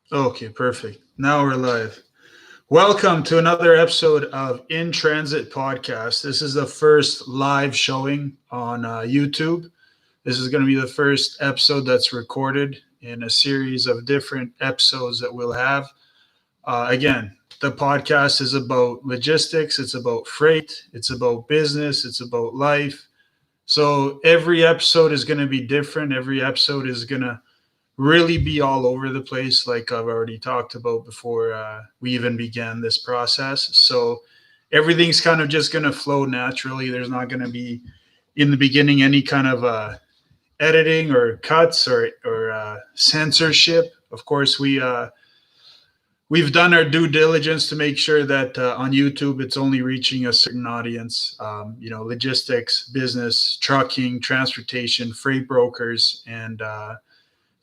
Okay, perfect. Now we're live. Welcome to another episode of In Transit Podcast. This is the first live showing on YouTube. This is going to be the first episode that's recorded in a series of different episodes that we'll have. Again, the podcast is about logistics, it's about freight, it's about business, it's about life. So every episode is going to be different. Every episode is going to really be all over the place, like I've already talked about before we even began this process. So everything's kind of just going to flow naturally. There's not going to be in the beginning any kind of editing or cuts or censorship. Of course, we've done our due diligence to make sure that on YouTube it's only reaching a certain audience. Logistics, business, trucking, transportation, freight brokers, and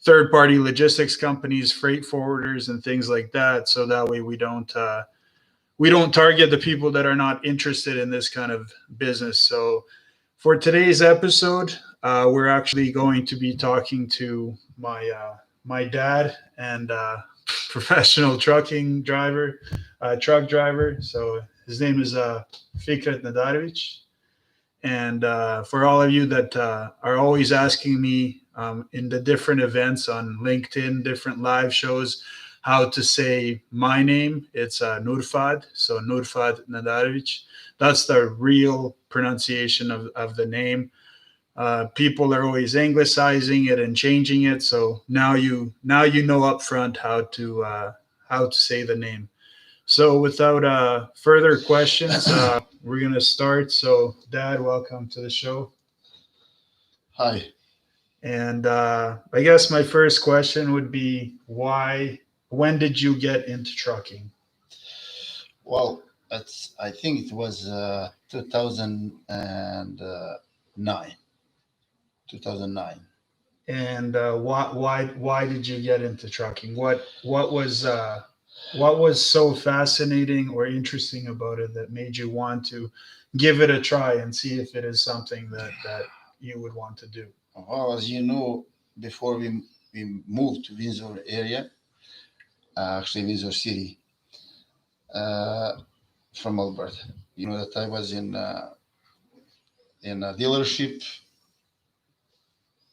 third party logistics companies, freight forwarders, and things like that. So that way we don't target the people that are not interested in this kind of business. So for today's episode, we're actually going to be talking to my dad and professional truck driver. So his name is FIKRET NADAREVIC. And for all of you that are always asking me in the different events on LinkedIn, different live shows, how to say my name, it's Nurfad. So Nurfad Nadarevic. That's the real pronunciation of the name. People are always anglicizing it and changing it. So now you know up front how to say the name. So without further questions, we're gonna start. So, Dad, welcome to the show. Hi. And I guess my first question would be why? When did you get into trucking? Well, I think it was 2009. 2009. And why did you get into trucking? What was so fascinating or interesting about it that made you want to give it a try and see if it is something that you would want to do? Well, as you know, before we moved to Windsor area, actually Windsor City, uh, from Alberta. You know that I was in a dealership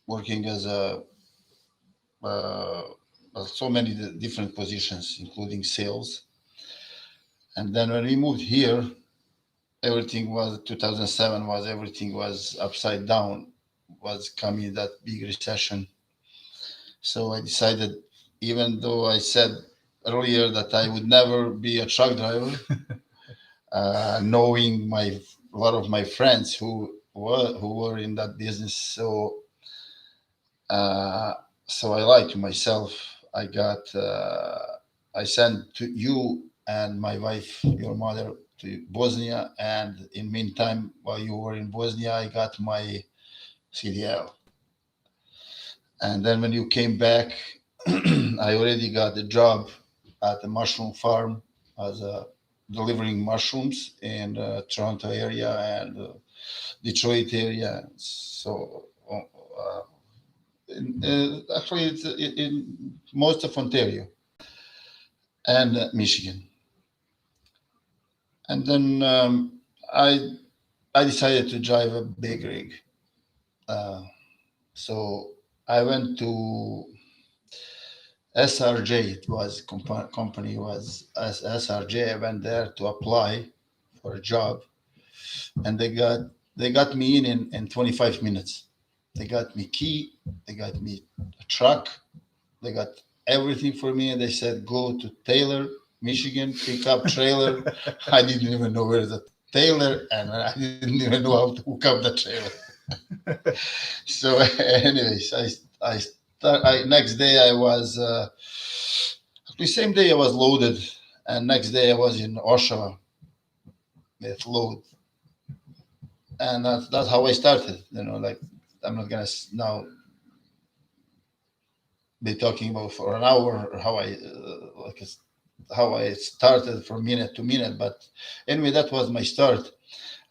working as a uh, so many different positions, including sales. And then when we moved here, everything was 2007 was everything was upside down, was coming that big recession. So I decided, even though I said earlier that I would never be a truck driver, knowing my a lot of my friends who were in that business, uh, so I lied to myself. I sent to you and my wife, your mother, to Bosnia, and in meantime, while you were in Bosnia, I got my CDL. And then when you came back, I already got a job at the mushroom farm as a delivering mushrooms in Toronto area and Detroit area. So actually, it's in most of Ontario and Michigan. And then I decided to drive a big rig. Uh, so I went to SRJ. It was company was as SRJ. I went there to apply for a job, and they got me in 25 minutes. They got me key. They got me a truck. They got everything for me, and they said go to Taylor, Michigan, pick up trailer. I didn't even know where the Taylor, and I didn't even know how to hook up the trailer. So, anyways, next day I was the same day I was loaded, and next day I was in Oshawa with load, and that's how I started. Like I'm not gonna now be talking about for an hour how how I started from minute to minute, but anyway, that was my start,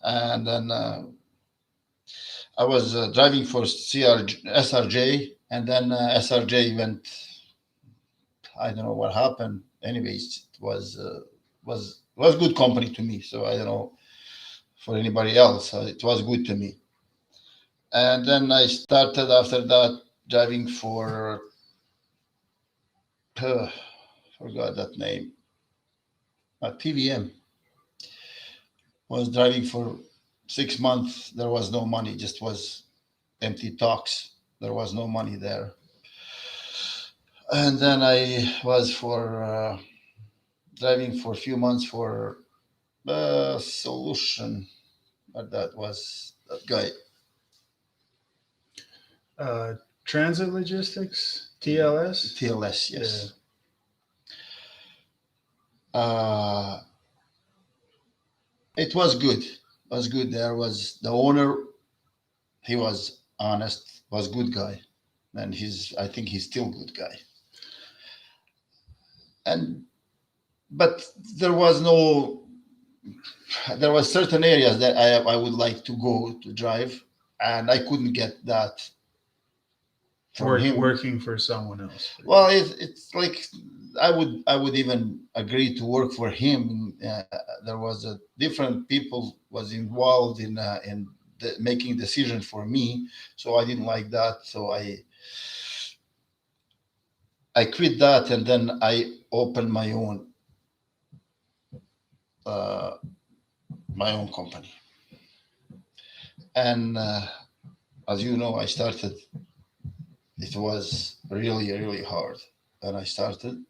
and then I was driving for SRJ, and then SRJ went I don't know what happened. Anyways, it was good company to me. So I don't know for anybody else. It was good to me. And then I started after that driving for forgot that name. TVM. Was driving for 6 months. There was no money. Just was empty talks. There was no money there. And then I was for driving for a few months for Solution. But that was that guy. Transit Logistics, TLS. TLS, yes. It was good. It was good. There was the owner. He was honest. Was good guy, and I think he's still good guy. And but there was no. There was certain areas that I would like to go to drive, and I couldn't get that from him. Working for someone else. Well, it's like I would even agree to work for him. There was a different people was involved in making decision for me, so I didn't like that. So I quit that, and then I opened my own company. And as you know, I started. It was really, really hard, and I started.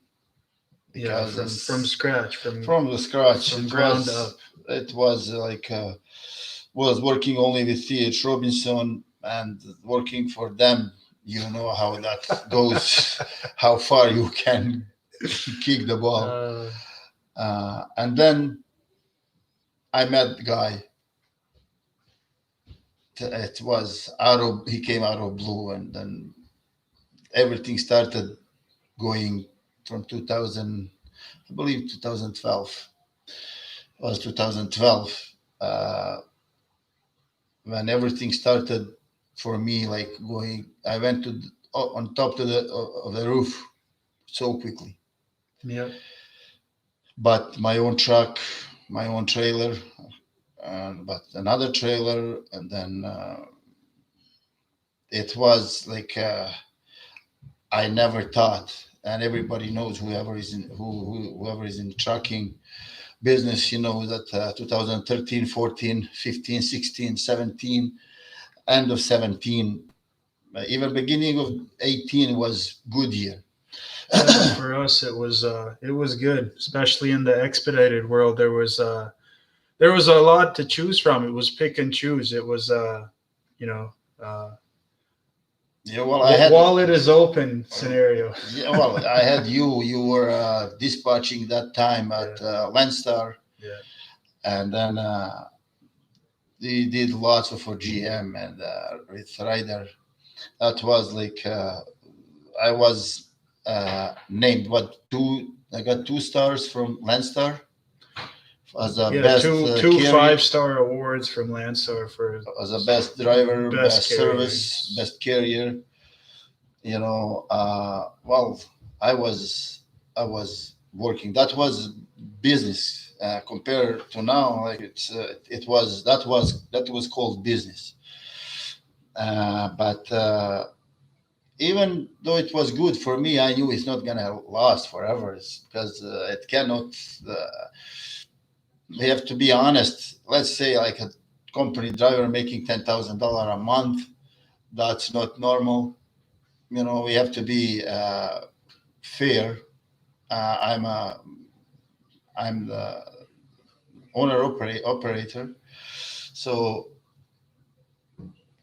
From scratch, from the scratch, from ground up. It was like was working only with T.H. Robinson and working for them. You know how that goes, how far you can kick the ball. And then I met the guy. It was he came out of blue, and then everything started going from 2000, I believe 2012. It was 2012 when everything started for me, like going. I went on top of the roof so quickly. Yeah. But my own truck, my own trailer, but another trailer, and then it was like I never thought. And everybody knows whoever is in trucking business, that 2013, 14, 15, 16, 17, end of 17, even beginning of 18 was good year. For us, it was good, especially in the expedited world. There was a lot to choose from. It was pick and choose. It was wallet is open scenario. Yeah, well, I had you. You were dispatching that time at Landstar. Yeah. And then they did lots for GM and with Ryder. That was like I was named I got 2 stars from Landstar as a best two 5-star awards from Landstar for as a best driver, best service, best carrier. Well, I was working. That was business compared to now. Like that was called business. But even though it was good for me, I knew it's not gonna last forever because it cannot. We have to be honest. Let's say like a company driver making $10,000 a month. That's not normal. We have to be fair. I'm the operator. So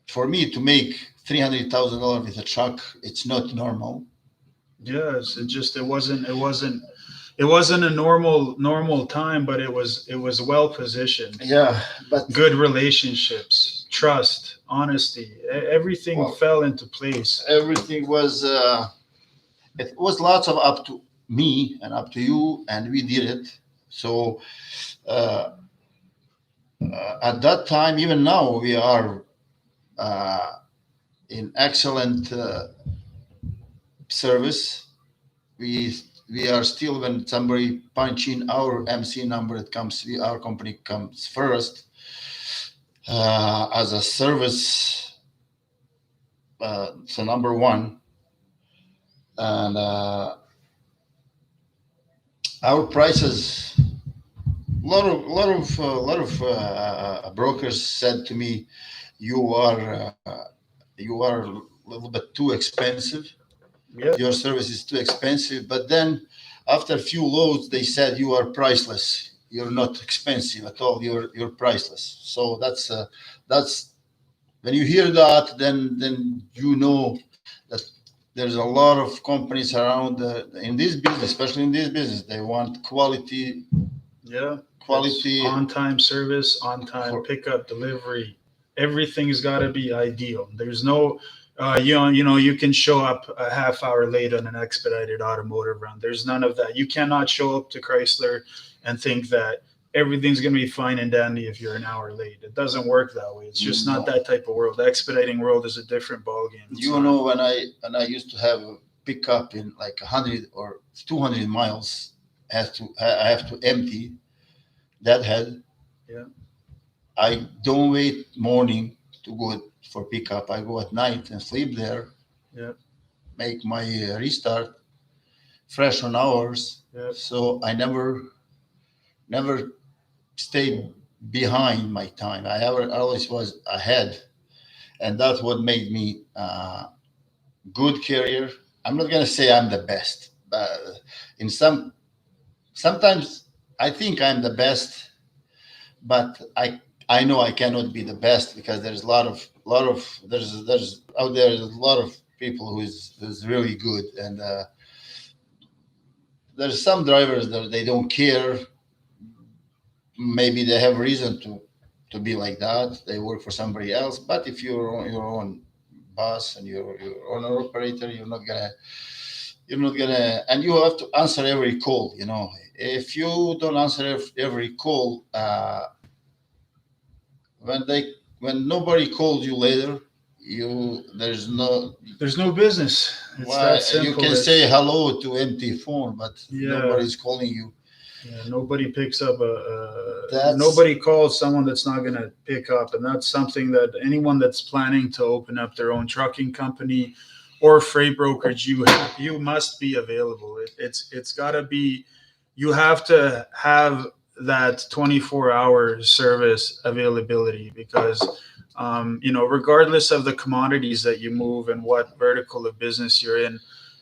for me to make $300,000 with a truck, it's not normal. Yes, it wasn't a normal time, but it was well positioned. Yeah, but good relationships, trust, honesty, everything fell into place. Everything was it was lots of up to me and up to you, and we did it. So at that time, even now, we are in excellent service. We we are still, when somebody punch in our MC number, it comes, our company comes first as a service. So number one, and our prices. A lot of brokers said to me, "You are a little bit too expensive. Yeah. Your service is too expensive." But then, after a few loads, they said, "You are priceless. You're not expensive at all. You're priceless." So that's when you hear that, then you know that there's a lot of companies around in this business, especially in this business. They want quality. Yeah. Quality on time service, on time for, pickup, delivery. Everything's got to be ideal. There's no, you can show up a half hour late on an expedited automotive run. There's none of that. You cannot show up to Chrysler and think that everything's going to be fine and dandy if you're an hour late. It doesn't work that way. It's just not that type of world. The expediting world is a different ballgame. You know, when I used to have a pickup in like 100 or 200 miles, I have to empty that head. Yeah. I don't wait morning to go for pickup. I go at night and sleep there. Yeah. Make my restart fresh on hours. Yeah. So I never stayed behind my time. I always was ahead, and that's what made me good carrier. I'm not gonna say I'm the best, but in sometimes I think I'm the best, but I know I cannot be the best because there's a lot of there's out there a lot of people who's really good, and there's some drivers that they don't care. Maybe they have reason to be like that. They work for somebody else. But if you're your own boss and you're your own operator, you're not gonna, and you have to answer every call. You know, if you don't answer every call, when nobody calls you later, there's no business. It's that simple. You can say hello to empty phone, but nobody's calling you. Yeah, nobody picks up nobody calls someone that's not going to pick up, and that's something that anyone that's planning to open up their own trucking company or freight brokerage, you must be available. It's got to be, you have to have that 24-hour service availability because regardless of the commodities that you move and what vertical of business you're in,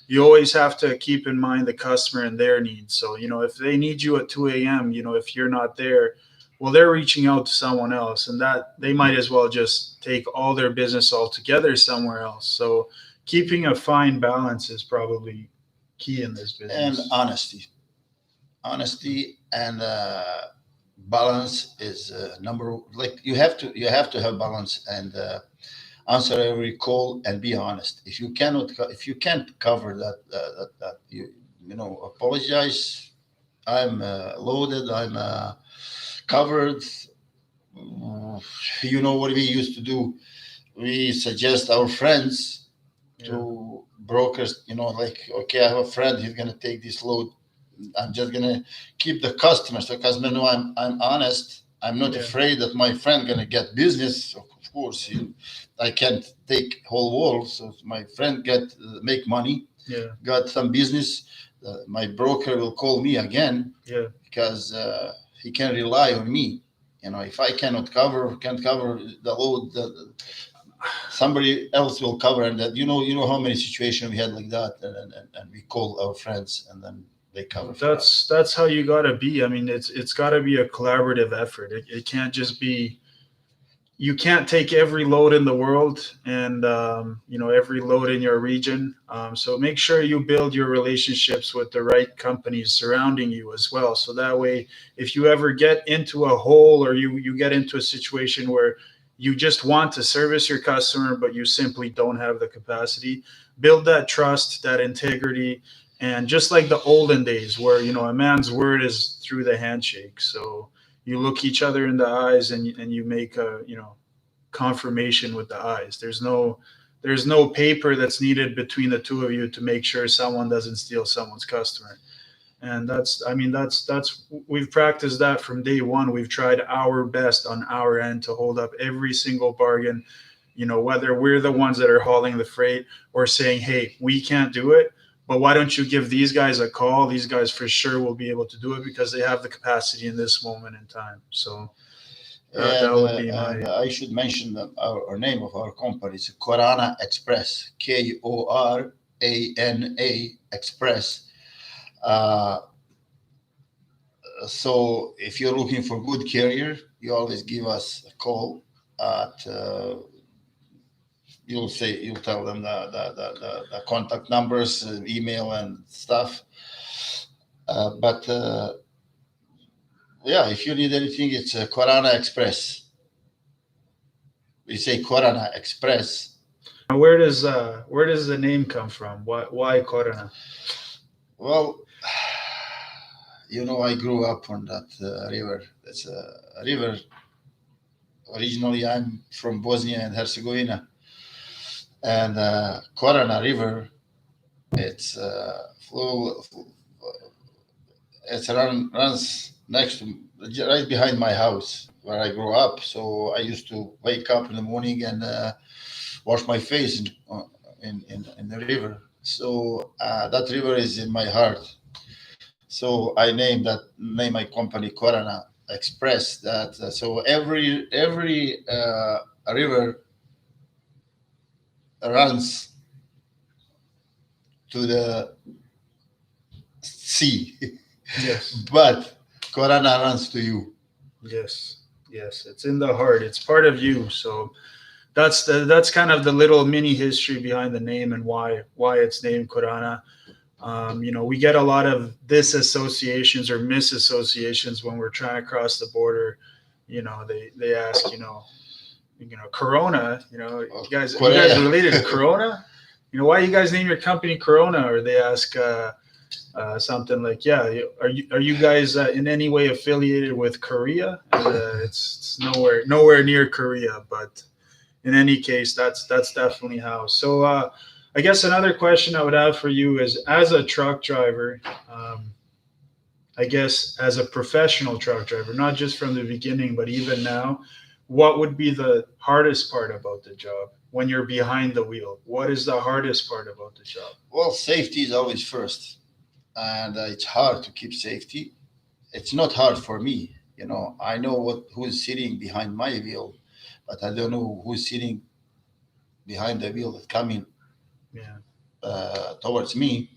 you always have to keep in mind the customer and their needs. So, if they need you at 2 a.m., if you're not there, well, they're reaching out to someone else, and that they might as well just take all their business altogether somewhere else. So keeping a fine balance is probably key in this business. And honesty and balance is number, like you have to have balance and answer every call and be honest. If you can't cover that you apologize. I'm loaded. I'm covered. You know what we used to do? We suggest our friends to brokers. Like, okay, I have a friend. He's gonna take this load. I'm just gonna keep the customer, so customer know I'm honest. I'm not afraid that my friend gonna get business. Of course, I can't take whole world. So my friend make money. Yeah. Got some business. My broker will call me again. Yeah. Because he can rely on me. If I can't cover the load, somebody else will cover. And that you know how many situations we had like that, and we call our friends and then they cover. That's how you got to be. I mean, it's got to be a collaborative effort. It can't just be, you can't take every load in the world and every load in your region. So make sure you build your relationships with the right companies surrounding you as well. So that way, if you ever get into a hole or you get into a situation where you just want to service your customer, but you simply don't have the capacity, build that trust, that integrity. And just like the olden days where, a man's word is through the handshake. So you look each other in the eyes and you make a, confirmation with the eyes. There's no paper that's needed between the two of you to make sure someone doesn't steal someone's customer. And that's we've practiced that from day one. We've tried our best on our end to hold up every single bargain, whether we're the ones that are hauling the freight or saying, hey, we can't do it, but why don't you give these guys a call? These guys for sure will be able to do it because they have the capacity in this moment in time. So that would be my. And I should mention that our name of our company is Korana Express, Korana Express. Uh, so if you're looking for good carrier, you always give us a call at. You'll tell them the contact numbers, email and stuff. But yeah, if you need anything, it's Korana Express. We say Korana Express. Where does the name come from? Why Corona? Well, I grew up on that river. It's a river. Originally, I'm from Bosnia and Herzegovina, and Korana River. It's runs next to right behind my house where I grew up. So I used to wake up in the morning and wash my face in the river. So that river is in my heart. So I named my company Korana Express. That so every river runs to the sea, Yes. but Korana runs to you. Yes. It's in the heart. It's part of you. So that's kind of the little mini history behind the name and why it's named Corona. We get a lot of disassociations or misassociations when we're trying to cross the border. They ask, Corona. You guys related to Corona? Why you guys name your company Corona? Or they ask something like, yeah, are you guys in any way affiliated with Korea? It's nowhere near Korea, but in any case, that's definitely how. So I guess another question I would have for you is, as a truck driver, I guess as a professional truck driver, not just from the beginning, but even now, what would be the hardest part about the job when you're behind the wheel? What is the hardest part about the job? Well, safety is always first, and it's hard to keep safety. It's not hard for me. I know who's sitting behind my wheel, but I don't know who's sitting behind the wheel that's coming Yeah. towards me.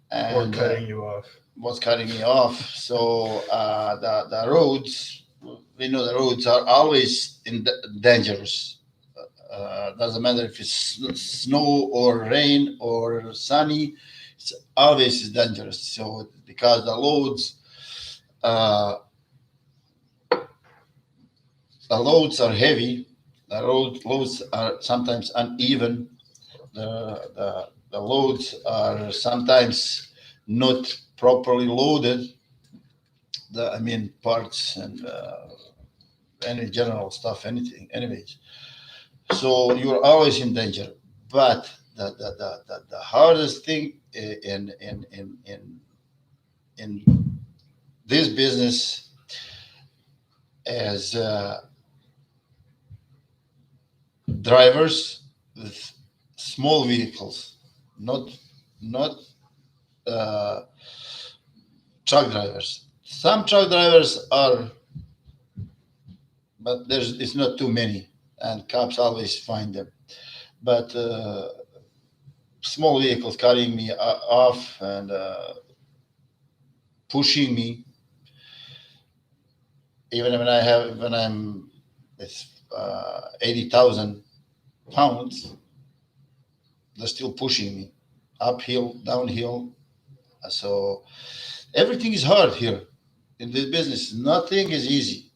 And or cutting you off. Was cutting me off. So the roads, we know the roads are always dangerous. Doesn't matter if it's snow or rain or sunny, it's always dangerous. So because the loads are heavy, the loads are sometimes uneven. The loads are sometimes not properly loaded. Parts and any general stuff, anything, anyways. So you're always in danger. But the hardest thing in this business as drivers with small vehicles, not truck drivers. Some truck drivers are, but it's not too many, and cops always find them. But small vehicles carrying me off and pushing me, even when I'm with 80,000 pounds, they're still pushing me uphill, downhill. So everything is hard here in this business. Nothing is easy.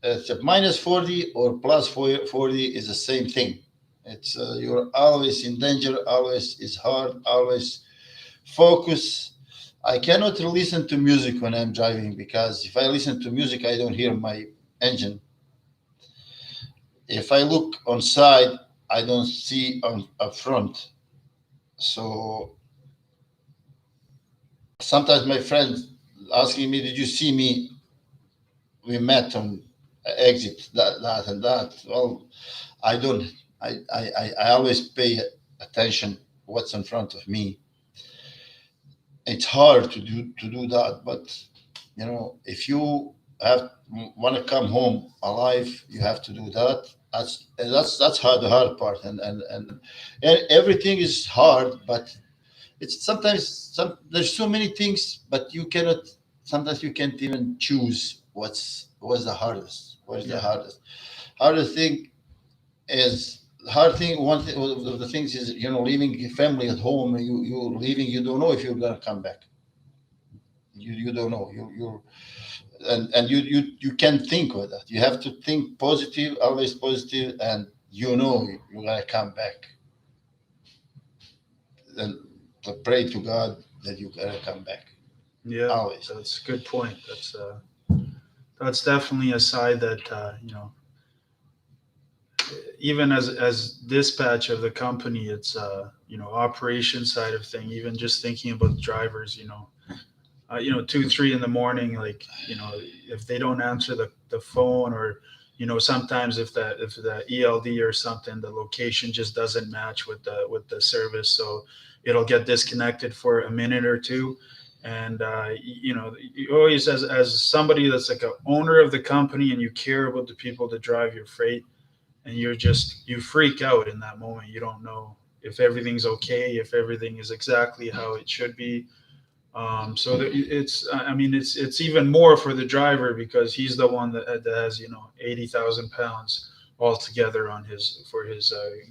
It's a minus 40 or plus 40 is the same thing. It's you're always in danger, always is hard, always focus. I cannot listen to music when I'm driving, because if I listen to music, I don't hear my engine. If I look on side, I don't see on up front. So sometimes my friends asking me, "Did you see me? We met on exit that and that." Well, I don't. I always pay attention what's in front of me. It's hard to do that, but if you have want to come home alive, you have to do that. That's hard, the hard part, and everything is hard, but it's sometimes there's so many things, but you cannot. Sometimes you can't even choose what's the hardest. What is the Yeah. hardest thing is hard thing. One thing of the things is leaving your family at home. You leaving. You don't know if you're gonna come back. You don't know. And you can't think of that. You have to think positive, always positive, and you're gonna come back. And to pray to God that you're gonna come back. Yeah, Always. that's a good point. That's definitely a side that even as dispatch of the company, it's operation side of thing. Even just thinking about drivers, 2, 3 in the morning, like if they don't answer the phone, or sometimes if the ELD or something, the location just doesn't match with the service, so it'll get disconnected for a minute or two. And you always, as somebody that's like a owner of the company and you care about the people that drive your freight, and you freak out in that moment. You don't know if everything's okay, if everything is exactly how it should be. So that it's even more for the driver, because he's the one that has 80,000 pounds altogether on his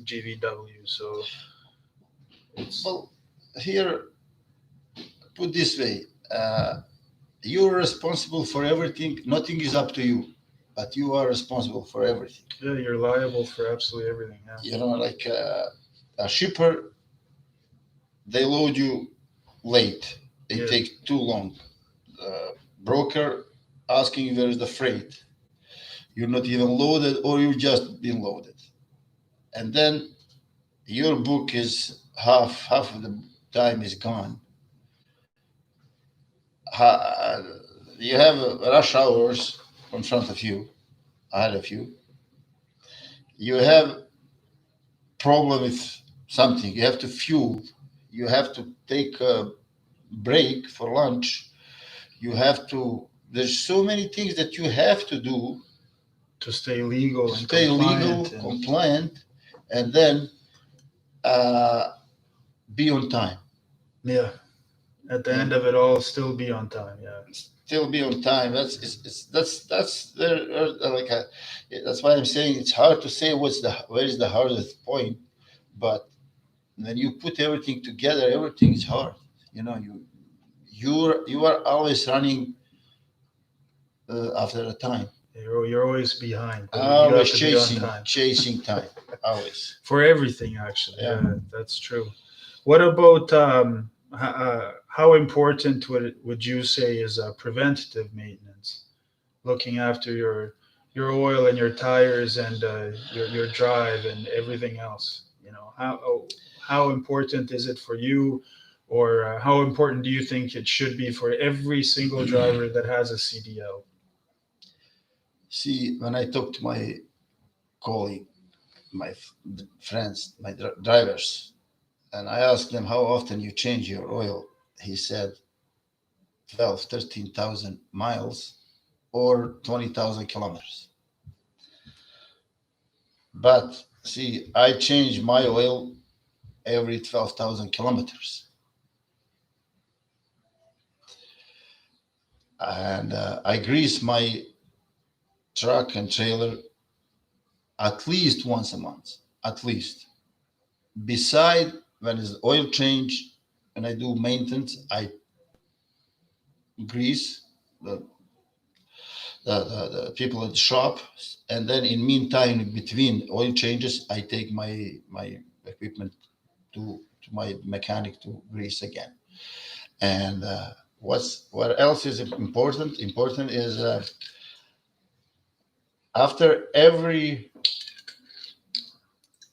GVW. So it's Well, here, put this way, you're responsible for everything. Nothing is up to you, but you are responsible for everything. yeah, you're liable for absolutely everything. Yeah, Like a shipper, they load you late. They yeah, take too long. Broker asking you where is the freight. You're not even loaded, or you just been loaded, and then your book is half of the time is gone. Ha- you have rush hours in front of you, ahead of you. You have problem with something. You have to fuel. You have to take a break for lunch. You have to. There's so many things that you have to do to stay legal to and stay legal, compliant, and compliant, and then uh, be on time. yeah, at the end And of it all, still be on time. Yeah, still be on time. That's there. Like that's why I'm saying it's hard to say where is the hardest point, but when you put everything together, everything is hard. You are always running after a time, you're always behind, but you have always to be on chasing time chasing time, always. for everything. Actually, Yeah. yeah, that's true. What about how important would you say is preventative maintenance, looking after your oil and your tires and your drive and everything else? How important is it for you, or how important do you think it should be for every single driver that has a CDL? See, when I talk to my colleague, my friends, my drivers, and I asked them how often you change your oil, he said 12, 13,000 miles or 20,000 kilometers. But see, I change my oil every 12,000 kilometers. And I grease my truck and trailer at least once a month, at least. Beside when it's oil change, when I do maintenance, I grease the, the people at the shop, and then in meantime, in between oil changes, I take my equipment to my mechanic to grease again. And what else is important? Important is after every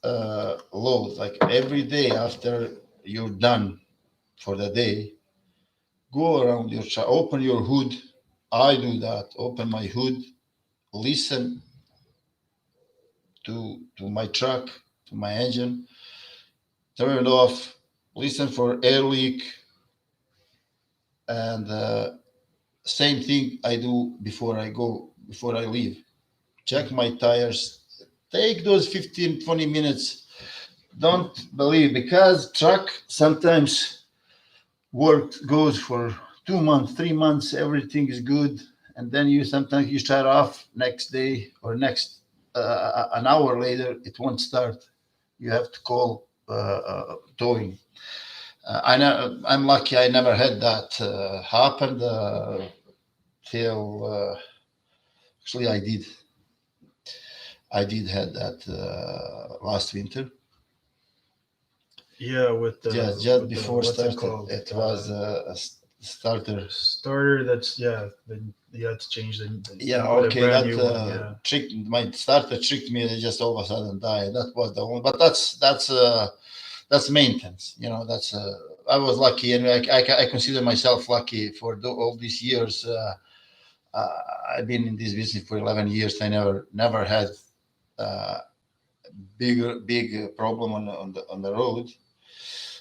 load, like every day after you're done for the day, go around your truck, open your hood. I do that. Open my hood, listen to my truck, to my engine, turn it off, listen for air leak, and same thing I do before I leave. Check my tires. Take those 15, 20 minutes. Don't believe, because truck sometimes work goes for 2 months, 3 months, everything is good, and then you sometimes you start off next day or next an hour later, it won't start. You have to call towing. I'm lucky. I never had that happen till actually I did had that last winter. Yeah, with the Just with the, before what's it started, called? it was a starter. Starter. That's yeah. Then you had to change Yeah, put a okay, brand that new one. Yeah. tricked my starter tricked me. They just all of a sudden died. That was the one, but that's maintenance. That's I was lucky, and I consider myself lucky for all these years. Uh, I've been in this business for 11 years. I never had uh, big problem on the road.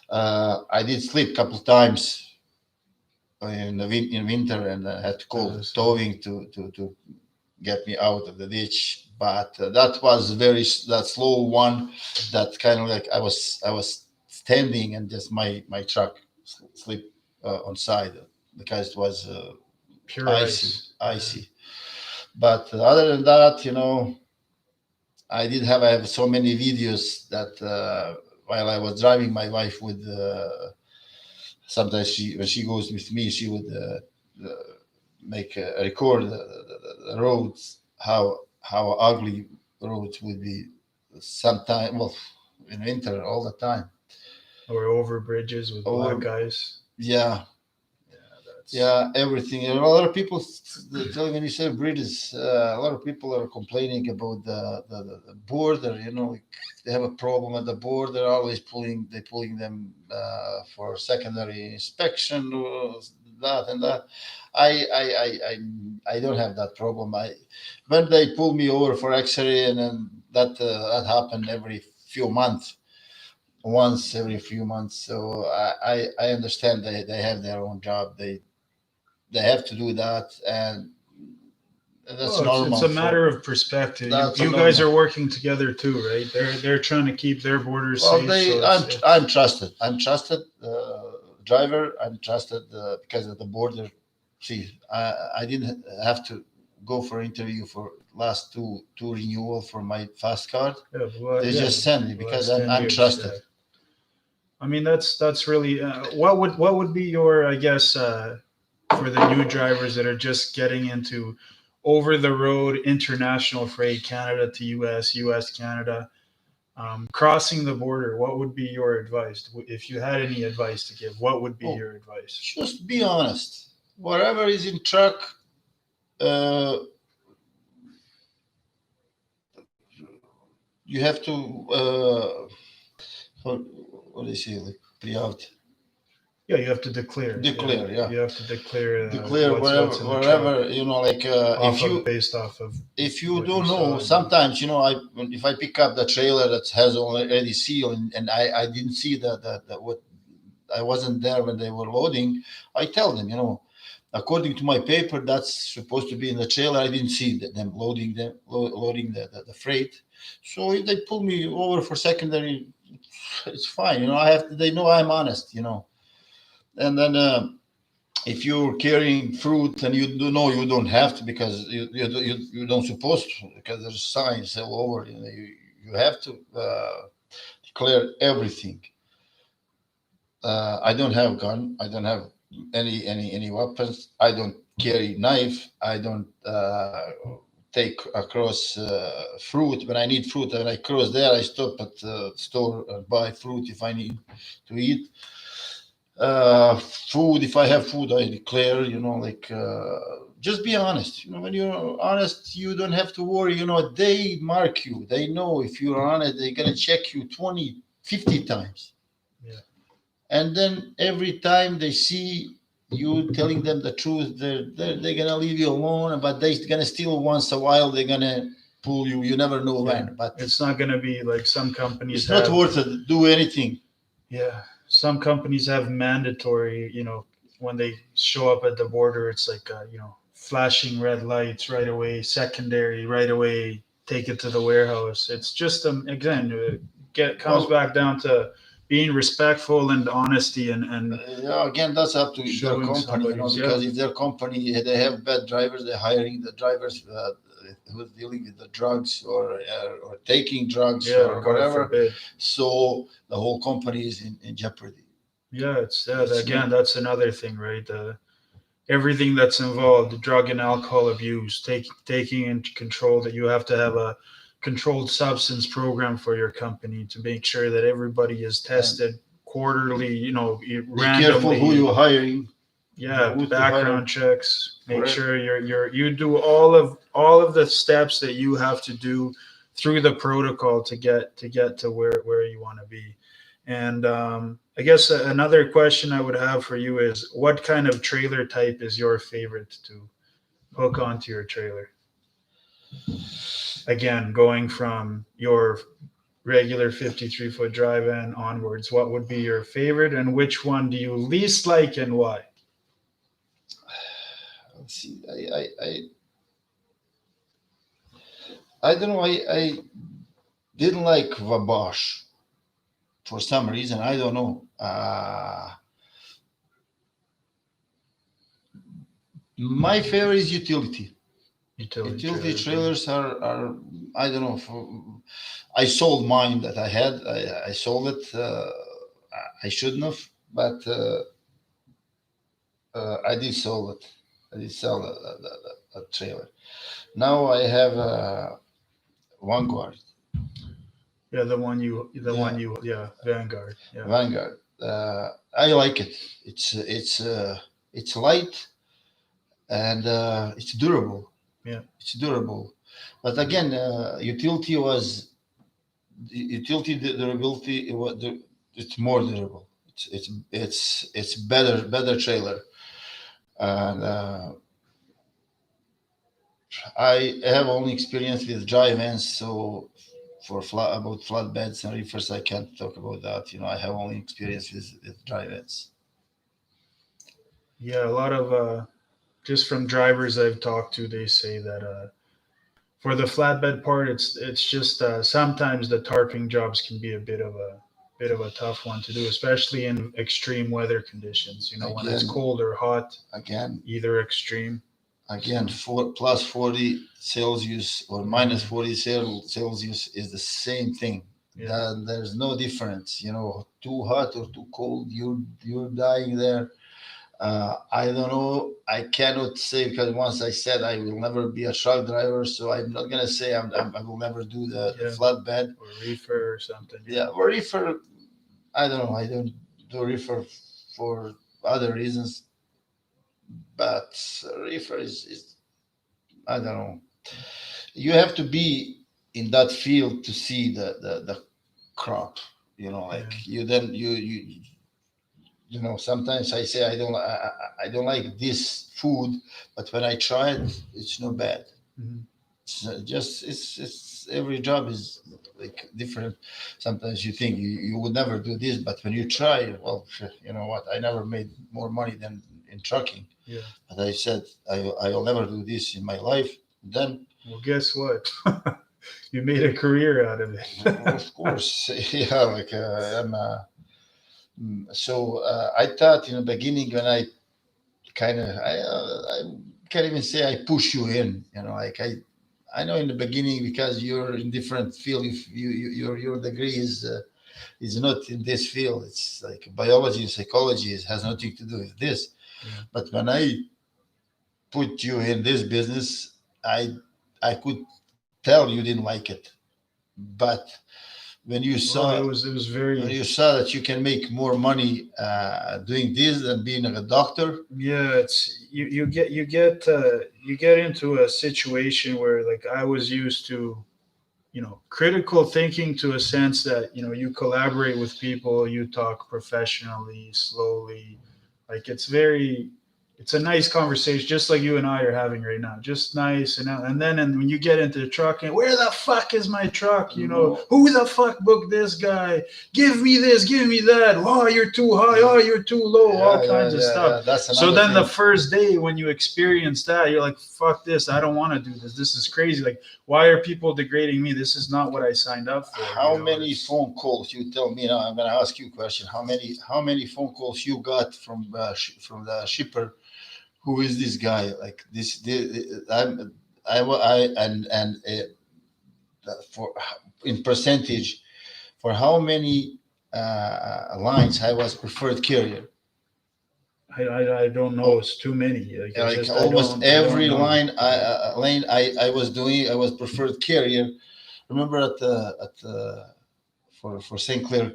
I did slip a couple times in winter, and I had to call towing to get me out of the ditch. But that was that slow one. That kind of like I was standing, and just my truck slipped on side, because it was Pure icy. But other than that, I have so many videos that while I was driving, my wife would sometimes when she goes with me, she would make record the roads, how ugly roads would be sometime, well, in winter all the time. Or over bridges with black Over, ice. yeah, yeah, everything. A lot of people tell when you say bridges, a lot of people are complaining about the border. Like they have a problem at the border. Always pulling them for secondary inspection, that and that. I don't have that problem. When they pull me over for X-ray, and then that happened every few months, once every few months. So I understand they have their own job. They have to do that, and that's Well, it's normal. a matter of perspective. That's You guys are working together too, right? They're trying to keep their borders Well, safe. I'm trusted. I'm trusted driver. I'm trusted because of the border. See, I didn't have to go for interview for last two renewal for my fast card. Yeah, well, They yeah, just send me because last 10 I'm years, trusted. yeah. I mean, that's really what would be your, I guess, for the new drivers that are just getting into over the road international freight, Canada to US, US Canada, crossing the border. What would be your advice if you had any advice to give? What would be your advice? Just be honest. Whatever is in truck, you have to what do you say, like pre-out. Yeah, you have to declare. Yeah. You have to declare. Declare what's in the wherever, truck, like based off of. if you what don't you know, saw. sometimes if I pick up the trailer that has already seal, and I didn't see that what I wasn't there when they were loading, I tell them, according to my paper, that's supposed to be in the trailer. I didn't see them loading the freight. So if they pull me over for secondary, it's fine. They know I'm honest. And then if you're carrying fruit and you do know you don't have to, because you don't supposed to, because there's signs all over. You have to declare everything. I don't have gun. I don't have any weapons. I don't carry knife. I don't take across fruit when I need fruit. When I cross there, I stop at the store and buy fruit if I need to eat. Food, if I have food, I declare. Like just be honest. When you're honest, you don't have to worry. They mark you. They know if you're honest, they're gonna check you 20, 50 times. Yeah. And then every time they see you telling them the truth, they're gonna leave you alone, but they're gonna still once a while they're gonna pull you. You never know when, but it's not going to be like some companies it's not worth it. Do anything. Yeah, some companies have mandatory, when they show up at the border, it's like, flashing red lights right away, secondary right away, take it to the warehouse. It's just, again, comes Well, back down to being respectful and honesty and again, that's up to their showing company, somebody's, because if their company they have bad drivers, they're hiring the drivers who's dealing with the drugs or taking drugs or God whatever. forbid. So the whole company is in jeopardy. Yeah, it's It's again, not- that's another thing, right? Everything that's involved, drug and alcohol abuse, taking into control, that you have to have a controlled substance program for your company to make sure that everybody is tested quarterly, Be randomly. careful who you're hiring. Yeah, who to hire. background checks. Make Correct. sure you do all of the steps that you have to do through the protocol to get to where you want to be. And I guess another question I would have for you is, what kind of trailer type is your favorite to hook onto your trailer? Again, going from your regular 53-foot dry van onwards, what would be your favorite, and which one do you least like, and why? Let's see. I don't know. I didn't like Wabash for some reason. I don't know. My favorite is utility. Utility trailers are I don't know. I sold mine that I had. I sold it. I shouldn't have, but I did sell it. I did sell a trailer. Now I have Vanguard. Yeah, Vanguard. Yeah. Vanguard. I like it. It's light and it's durable. Yeah. It's durable. But again, utility durability. It's more durable. It's better trailer. And I have only experience with dry vans, so about flatbeds and reefers, I can't talk about that. I have only experience with dry vans. Yeah, a lot of just from drivers I've talked to, they say that for the flatbed part, it's just sometimes the tarping jobs can be a bit of a tough one to do, especially in extreme weather conditions. When it's Again, cold or hot, again, either extreme. plus 40 Celsius or minus 40 Celsius is the same thing. Yeah. There's no difference. Too hot or too cold, you're dying there. I don't know. I cannot say, because once I said I will never be a truck driver, so I'm not gonna say I will never do the flatbed or reefer or something. Yeah, or reefer. I don't know. I don't do reefer for other reasons, but reefer is I don't know. You have to be in that field to see the crop. Sometimes I say I don't like this food, but when I try it, it's not bad. Mhm. It's every job is like different. Sometimes you think you would never do this, but when you try, well, you know what? I never made more money than in trucking. Yeah. But I said I will never do this in my life. Then, well, guess what? You made a career out of it. of course, yeah. Like so I thought in the beginning when I I can't even say I push you in. Like I know in the beginning, because you're in different field. If your degree is not in this field, it's like biology and psychology. It has nothing to do with this. Yeah. But when I put you in this business, I could tell you didn't like it. But when you saw it was very when you saw that you can make more money doing this than being a doctor. Yeah, it's you get into a situation where, like, I was used to critical thinking, to a sense that you collaborate with people, you talk professionally, slowly, like it's very It's a nice conversation, just like you and I are having right now. Just nice, and then when you get into the truck, and where the fuck is my truck? You know, who the fuck booked this guy? Give me this, give me that. Oh, you're too high. Oh, you're too low. All kinds of stuff. That's So then another the first day when you experience that, you're like, fuck this. I don't want to do this. This is crazy. Like, why are people degrading me? This is not what I signed up for. How many phone calls, you tell me now? I'm going to ask you a question. How many phone calls you got from the shipper? Who is this guy? Like for in percentage, for how many lines I was preferred carrier? I don't know. It's too many. Like almost every lane I was doing, I was preferred carrier. Remember at the for St. Clair,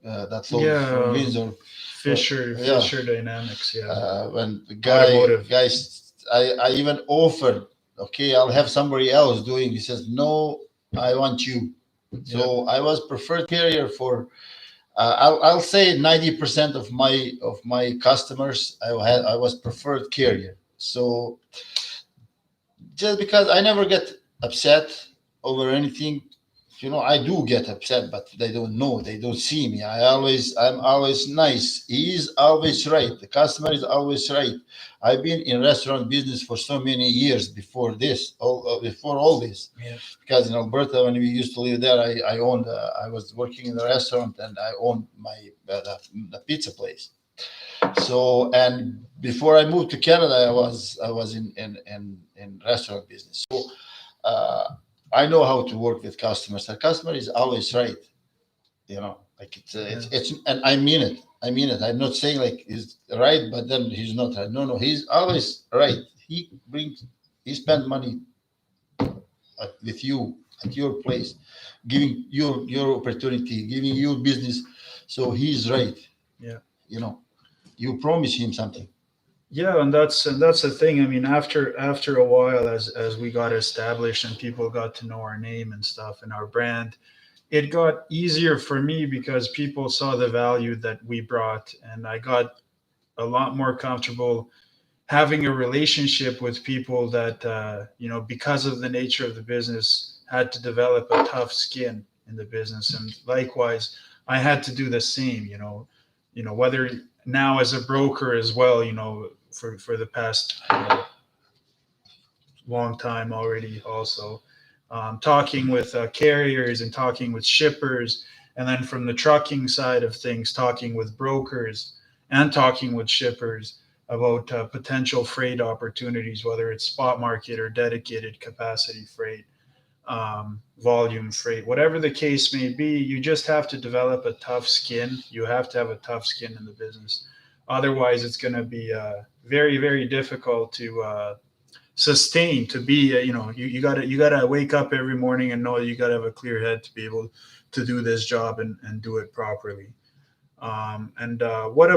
that load from Windsor. Fisher Dynamics, when the guys, I even offered, okay, I'll have somebody else doing. He says, no, I want you. So I was preferred carrier for. I'll say 90% of my customers. I was preferred carrier. So just because I never get upset over anything. I do get upset, but they don't know. They don't see me. I'm always nice. He is always right. The customer is always right. I've been in restaurant business for so many years before this, before all this. Yeah. Because in Alberta, when we used to live there, I owned. I was working in the restaurant, and I owned the pizza place. So, and before I moved to Canada, I was in restaurant business. So. I know how to work with customers. The customer is always right. Like it's, and I mean it. I'm not saying like he's right, but then he's not right. No, he's always right. He spent money with you at your place, giving your opportunity, giving you business. So he's right. Yeah. You promise him something. Yeah, and that's the thing. I mean, after a while, as we got established and people got to know our name and stuff and our brand, it got easier for me because people saw the value that we brought, and I got a lot more comfortable having a relationship with people that because of the nature of the business, had to develop a tough skin in the business, and likewise, I had to do the same. Whether now as a broker as well, for the past long time already, also talking with carriers and talking with shippers, and then from the trucking side of things, talking with brokers and talking with shippers about potential freight opportunities, whether it's spot market or dedicated capacity freight, volume freight, whatever the case may be. You just have to develop a tough skin. You have to have a tough skin in the business. Otherwise, it's going to be very, very difficult to sustain. To be, you gotta wake up every morning and know you gotta have a clear head to be able to do this job and do it properly. And what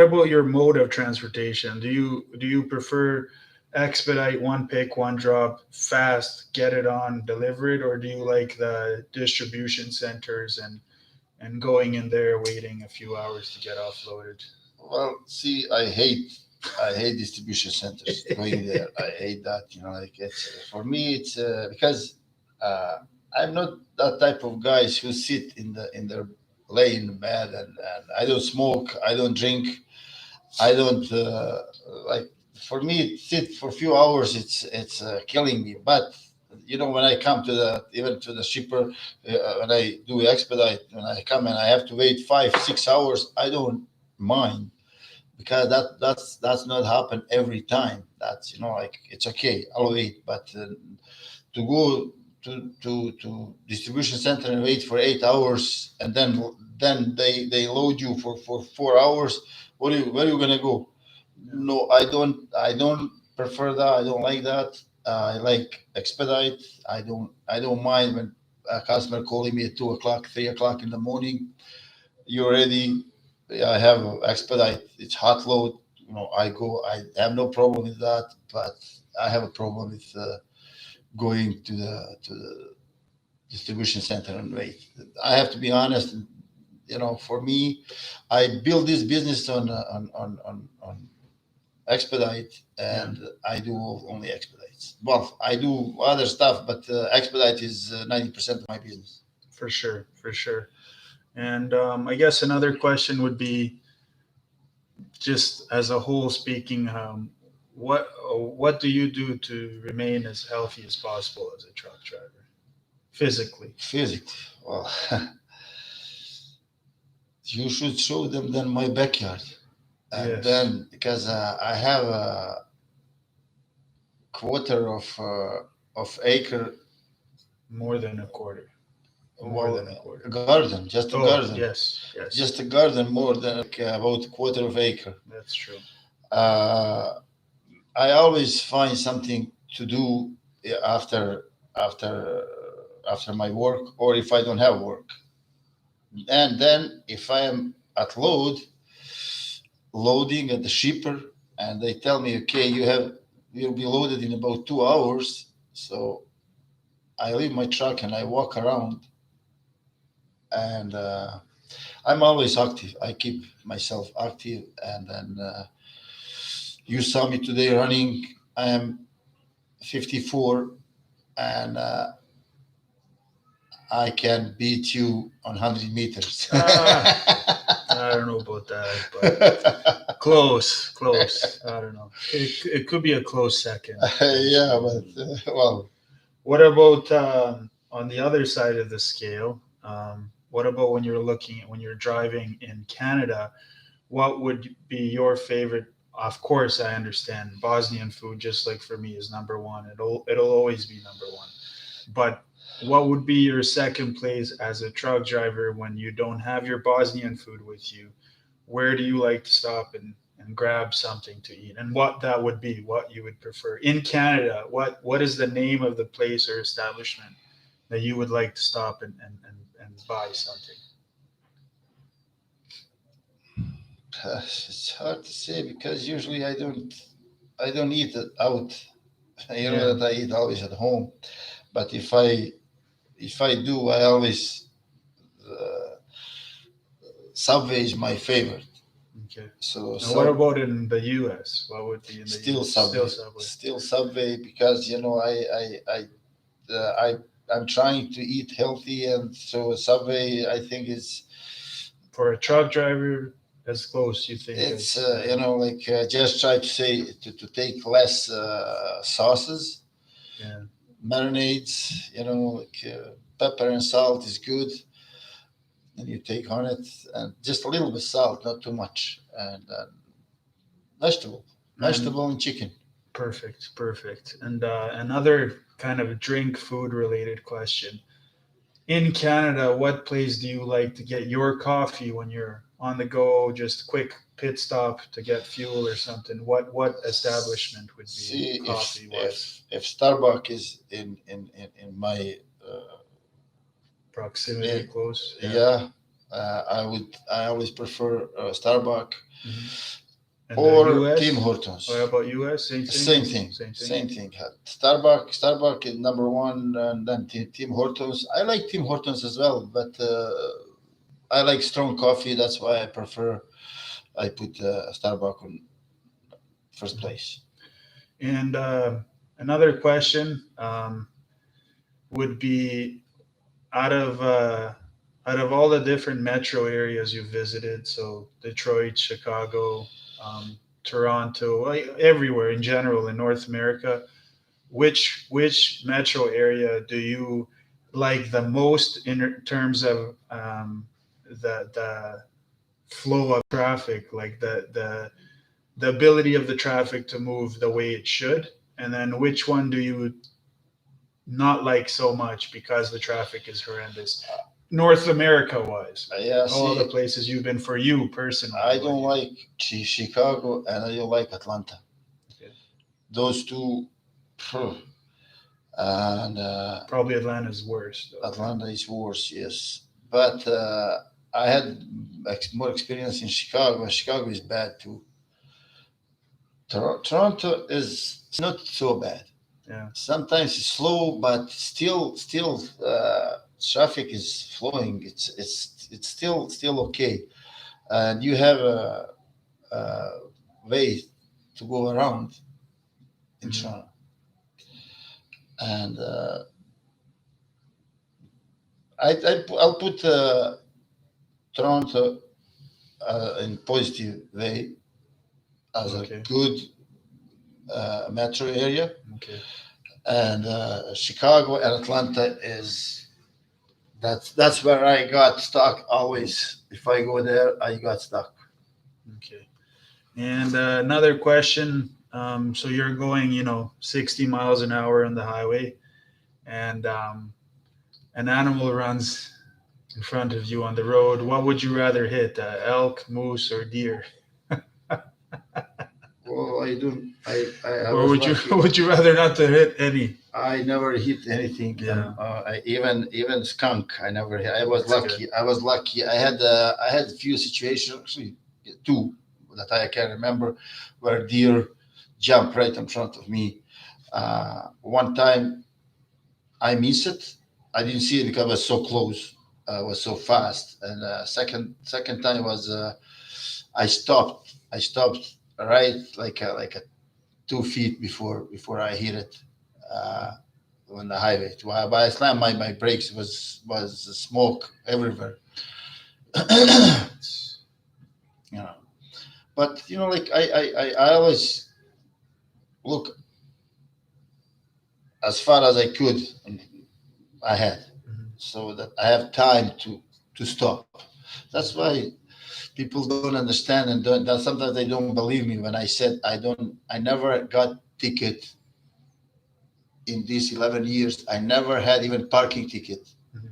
about your mode of transportation? Do you prefer expedite, one pick, one drop, fast, get it on, deliver it, or do you like the distribution centers and going in there waiting a few hours to get offloaded? Well, see, I hate distribution centers going there. I hate that. Like it's for me. It's because I'm not that type of guys who sit in their lay in bed, and I don't smoke. I don't drink. I don't like. For me, sit for a few hours. It's killing me. But when I come even to the shipper, when I do expedite, when I come and I have to wait 5-6 hours, I don't mind, because that's not happen every time. That's like it's okay, I'll wait. But to go to distribution center and wait for 8 hours, and then they load you for 4 hours. Where are you gonna go? No, I don't prefer that. I don't like that. I like expedite. I don't mind when a customer calling me at 2 o'clock, 3 o'clock in the morning. You're ready. I have expedite. It's hot load. I go. I have no problem with that. But I have a problem with going to the distribution center and wait. I have to be honest. for me, I build this business on expedite, and I do only expedites. Well, I do other stuff, but expedite is 90% of my business. For sure, for sure. And I guess another question would be, just as a whole speaking, what do you do to remain as healthy as possible as a truck driver, physically? Physically, well, you should show them then my backyard, and Yes. then because I have a quarter of acre. More than a quarter. More than a quarter. Garden, just a Oh, garden. yes, yes. Just a garden, more than about a quarter of acre. That's true. I always find something to do after after after my work, or if I don't have work. And then if I am at loading at the shipper, and they tell me, okay, you'll be loaded in about 2 hours. So I leave my truck and I walk around, and I'm always active. I keep myself active, and then you saw me today running. I am 54, and I can beat you on 100 meters. I don't know about that, but close. I don't know. It could be a close second. Yeah, but well. What about on the other side of the scale? What about when you're driving in Canada? What would be your favorite? Of course, I understand Bosnian food, just like for me, is number one. It'll always be number one. But what would be your second place as a truck driver when you don't have your Bosnian food with you? Where do you like to stop and grab something to eat, and what that would be, what you would prefer in Canada? What is the name of the place or establishment that you would like to stop and buy something? It's hard to say, because usually I don't eat it out. That I eat always at home. But if I do, I always Subway is my favorite. Okay. So what about in the U.S.? What would be in the still US? Subway? Still Subway, because I'm trying to eat healthy, and so Subway, I think, is for a truck driver as close. You think it's just try to say to take less sauces, marinades. Pepper and salt is good. And you take on it, and just a little bit salt, not too much, and vegetable and chicken. Perfect. And another kind of drink food related question. In Canada, what place do you like to get your coffee when you're on the go, just quick pit stop to get fuel or something? What establishment would be coffee wise? If Starbucks is in my proximity close, I always prefer Starbucks. Mm-hmm. Or Tim Hortons. What about US? Same thing. Starbucks is number one, and then Tim Hortons. I like Tim Hortons as well, but I like strong coffee. That's why I put Starbucks on first place. And another question would be, out of all the different metro areas you've visited, so Detroit, Chicago, Toronto, everywhere in general in North America, which metro area do you like the most in terms of the flow of traffic, like the ability of the traffic to move the way it should? And then which one do you not like so much because the traffic is horrendous, North America wise? All the places you've been, for you personally. I don't like Chicago, and I don't like Atlanta. Okay. Those two, and probably Atlanta is worse. Atlanta is worse, yes. But I had more experience in Chicago. Chicago is bad too. Toronto is not so bad. Yeah. Sometimes it's slow, but still traffic is flowing. It's still okay, and you have a way to go around in Mhm. Toronto. And I'll put Toronto in positive way as a Okay. good metro area, Okay. and Chicago and Atlanta is that's where I got stuck always. If I go there, I got stuck. Okay. And another question. So you're going, 60 miles an hour on the highway, and an animal runs in front of you on the road. What would you rather hit, elk, moose, or deer? Well, I don't. I Or was would you lucky. would you rather not to hit any? I never hit anything. Yeah, Even skunk. I never hit. I was that's good. lucky. I was lucky. I had a few situations, actually two that I can remember, where deer jumped right in front of me. One time I missed it. I didn't see it because I was so close. I was so fast. And second time was I stopped. I stopped right like a 2 feet before I hit it. Uh, on the highway. But I slammed my brakes. Was smoke everywhere. you know. But like I always look as far as I could ahead, Mhm. so that I have time to stop. That's why people don't understand and don't. That sometimes they don't believe me when I said I never got ticket in these 11 years. I never had even parking ticket. Mhm.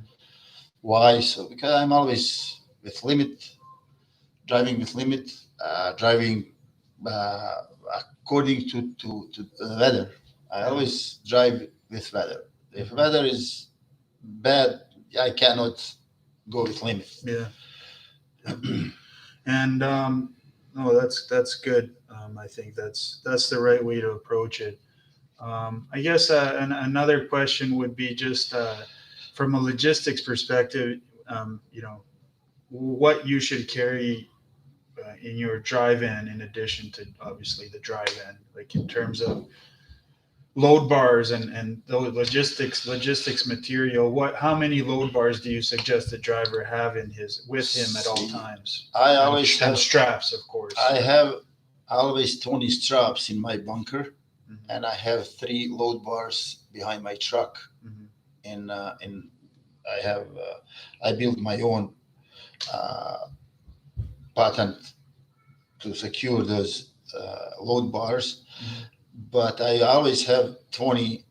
Why? So because I'm always with limit, driving with limit, driving uh, according to the weather. I Yeah, always drive with weather. If mhm. weather is bad, I cannot go with limit. Yeah, yeah. And no, that's good. I think that's the right way to approach it. I guess another question would be just from a logistics perspective, what you should carry in your drive-in in addition to obviously the drive-in, like in terms of load bars and the logistics material. How many load bars do you suggest the driver have in his with him at all See, times? I And always and have straps, of course. I have always 20 straps in my bunker, Hmm. and I have 3 load bars behind my truck. Hmm. In I have I built my own uh, patent to secure those load bars, Hmm. but I always have 20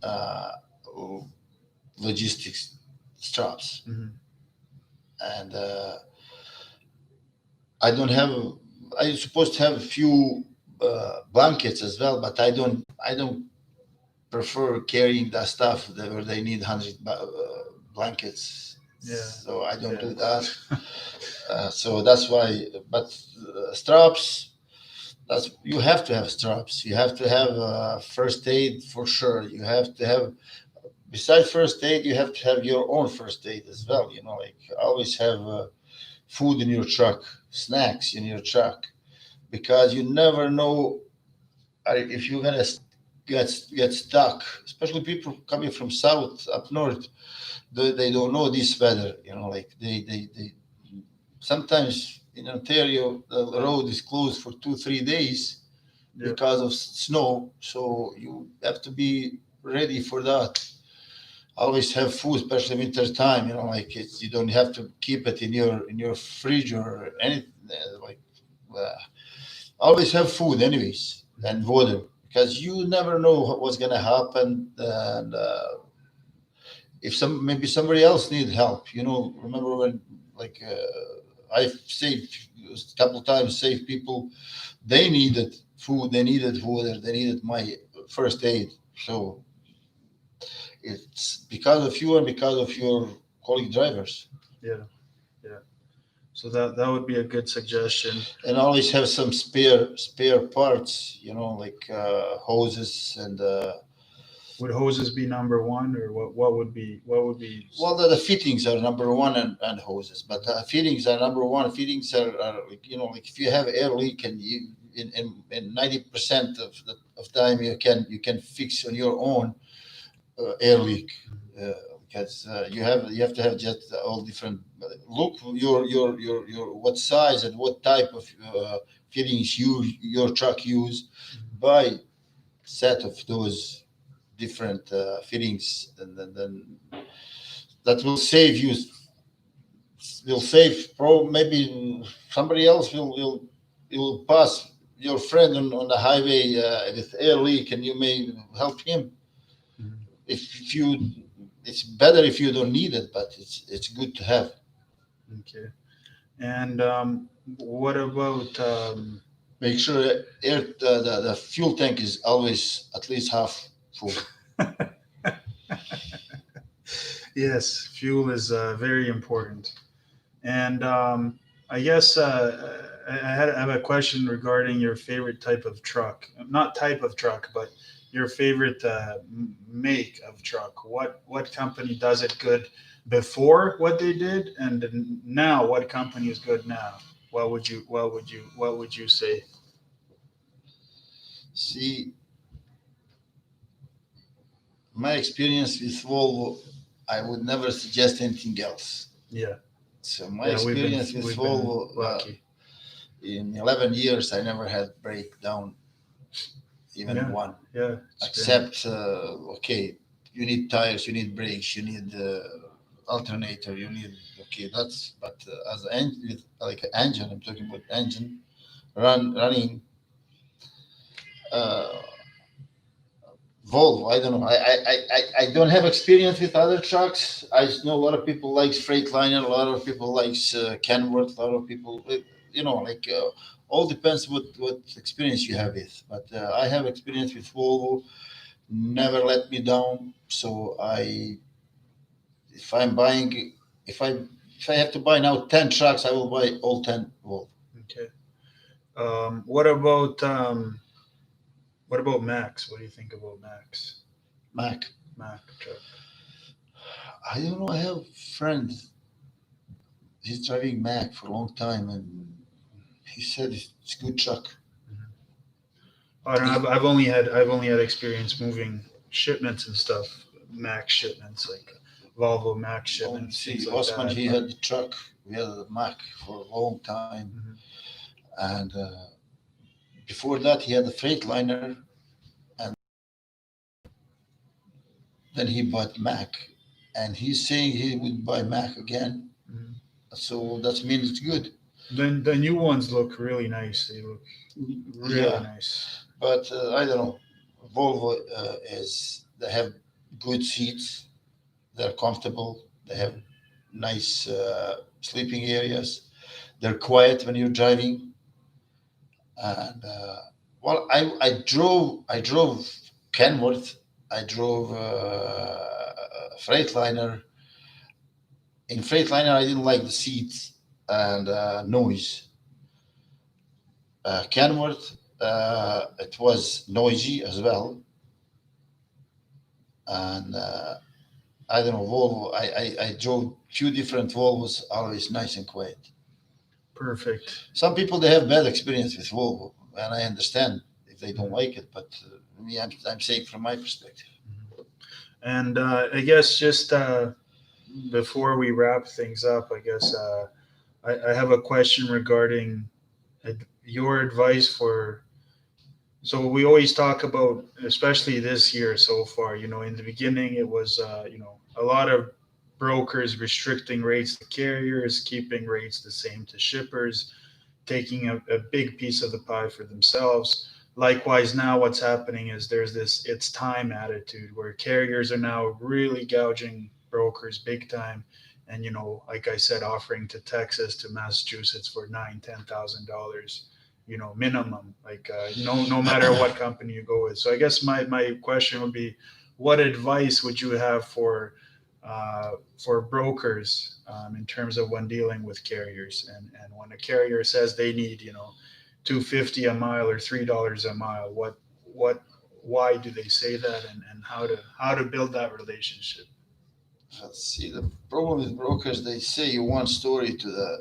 uh, logistics straps, Hmm. and I don't have. I'm supposed to have a few blankets as well, but I don't prefer carrying that stuff where they need 100 blankets. Yeah, So I don't yeah. do that. So that's why. But straps. That's you have to have straps. You have to have first aid for sure. You have to have besides first aid, you have to have your own first aid as well. Like always have food in your truck, snacks in your truck, because you never know if you're gonna get stuck. Especially people coming from south up north, they don't know this weather. Like they sometimes in Ontario the road is closed for 2 3 days Yep. because of snow. So you have to be ready for that. Always have food, especially winter time. Like you don't have to keep it in your fridge or anything. Like uh, always have food, anyways, and water, because you never know what's gonna happen. And if maybe somebody else need help. Remember when like I saved a couple times, saved people. They needed food, they needed water, they needed my first aid. So it's because of you and because of your colleague drivers. Yeah, yeah. So that would be a good suggestion. And always have some spare parts, like hoses and Would hoses be number one, or what would be Well, the fittings are number one, and hoses, but fittings are number one. Fittings are like, like if you have air leak, and you in 90% of time you can fix on your own air leak, because you have to have just all different look your what size and what type of fittings your truck use. Buy set of those different fittings, and then that will save maybe somebody else will pass your friend on the highway with air leak, and you may help him. Mhm. If you It's better if you don't need it, but it's good to have. Okay. And what about Make sure that the fuel tank is always at least half full. yes, fuel is very important. And I guess I have a question regarding your favorite type of truck. Not type of truck, but your favorite make of truck. What company does it good before what they did, and now what company is good now? What would you say? See, my experience with Volvo, I would never suggest anything else. Yeah, So my yeah, experience with we've been Volvo, lucky. in 11 years, I never had breakdown, even Yeah, one. yeah, Except, okay, you need tires, you need brakes, you need alternator, you need, okay, that's, but as with like an engine, I'm talking about engine running. Uh, Volvo, I don't know. I don't have experience with other trucks. I know a lot of people likes Freightliner, a lot of people likes Kenworth, a lot of people, like all depends what experience you have with. But I have experience with Volvo, never let me down. So if I'm buying, if I if I have to buy now 10 trucks, I will buy all 10 Volvo. okay. What about Max? What do you think about Max? Mac. Mac truck. I don't know. I have friends. He's driving Mac for a long time, and he said it's a good truck. I don't know. He, I've only had experience moving shipments and stuff. Max shipments, like Volvo Max shipments, things see, like Osman, that. he But had the truck. We had a Mac for a long time, mhm. and before that, he had a Freightliner, and then he bought Mac, and he's saying he would buy Mac again. Mhm. So that means it's good. Then the new ones look really nice. They look really Yeah, nice. but I don't know. Volvo is they have good seats. They're comfortable. They have nice sleeping areas. They're quiet when you're driving. And well, I drove Kenworth. I drove Freightliner. In Freightliner, I didn't like the seats and noise. Kenworth, it was noisy as well, and I don't know, Volvo. I drove few different Volvos, always nice and quiet. Perfect. Some people they have bad experience with Volvo, and I understand if they don't Mhm. like it. But me, I'm saying from my perspective. And I guess just before we wrap things up, I guess I have a question regarding your advice for. So we always talk about, especially this year so far. In the beginning, it was a lot of brokers restricting rates to carriers, keeping rates the same to shippers, taking a big piece of the pie for themselves. Likewise, now what's happening is there's this it's time attitude where carriers are now really gouging brokers big time, and like I said, offering to Texas to Massachusetts for $9,000, $10,000, minimum. Like no matter what company you go with. So I guess my question would be, what advice would you have for brokers in terms of when dealing with carriers, and when a carrier says they need 250 a mile or $3 a mile, what why do they say that, and how to build that relationship? Let's see, the problem with brokers, they say one story to